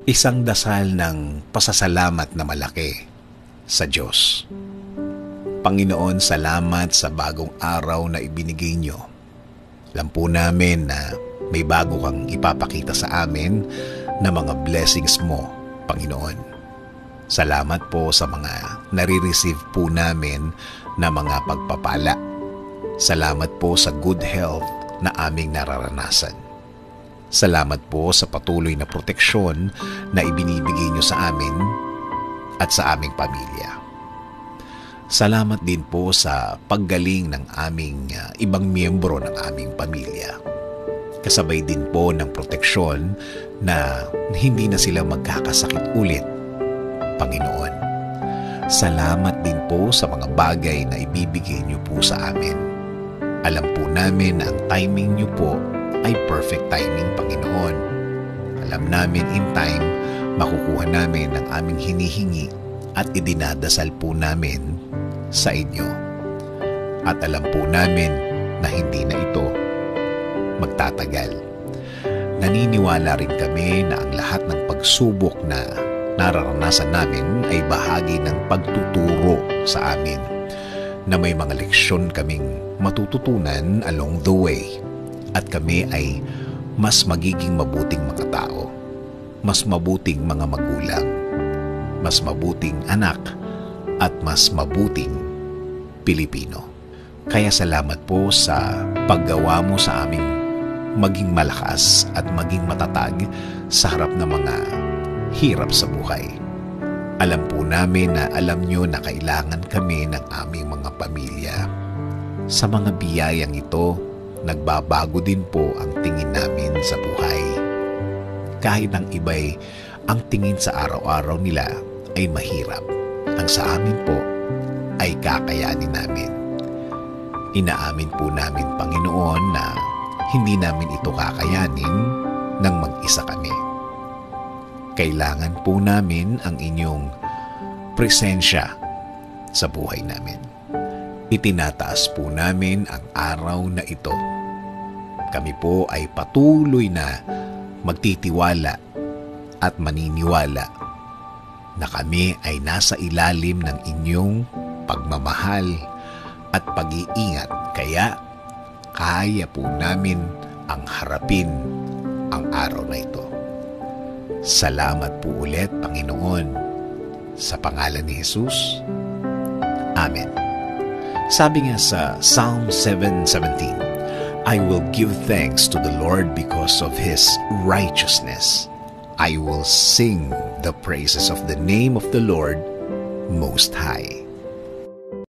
Isang dasal ng pasasalamat na malaki sa Diyos. Panginoon, salamat sa bagong araw na ibinigay niyo. Alam po namin na may bago kang ipapakita sa amin na mga blessings mo, Panginoon. Salamat po sa mga nare-receive po namin na mga pagpapala. Salamat po sa good health na aming nararanasan. Salamat po sa patuloy na proteksyon na ibinibigay niyo sa amin at sa aming pamilya. Salamat din po sa paggaling ng aming ibang miyembro ng aming pamilya. Kasabay din po ng proteksyon na hindi na sila magkakasakit ulit, Panginoon. Salamat din po sa mga bagay na ibibigay niyo po sa amin. Alam po namin na ang timing niyo po ay perfect timing, Panginoon. Alam namin in time, makukuha namin ang aming hinihingi at idinadasal po namin sa inyo. At alam po namin na hindi na ito magtatagal. Naniniwala rin kami na ang lahat ng pagsubok na nararanasan namin ay bahagi ng pagtuturo sa amin, na may mga leksyon kaming matututunan along the way. At kami ay mas magiging mabuting mga tao, mas mabuting mga magulang, mas mabuting anak, at mas mabuting Pilipino. Kaya salamat po sa paggawa mo sa aming maging malakas at maging matatag sa harap ng mga hirap sa buhay. Alam po namin na alam nyo na kailangan kami ng aming mga pamilya. Sa mga biyayang ito, nagbabago din po ang tingin namin sa buhay. Kahit ang iba'y ang tingin sa araw-araw nila ay mahirap, ang sa amin po ay kakayanin namin. Inaamin po namin, Panginoon, na hindi namin ito kakayanin nang mag-isa kami. Kailangan po namin ang inyong presensya sa buhay namin. Itinataas po namin ang araw na ito. Kami po ay patuloy na magtitiwala at maniniwala na kami ay nasa ilalim ng inyong pagmamahal at pag-iingat. Kaya kaya po namin ang harapin ang araw na ito. Salamat po ulit, Panginoon, sa pangalan ni Jesus. Amen. Sabi nga sa Psalm 7:17, I will give thanks to the Lord because of His righteousness. I will sing the praises of the name of the Lord Most High.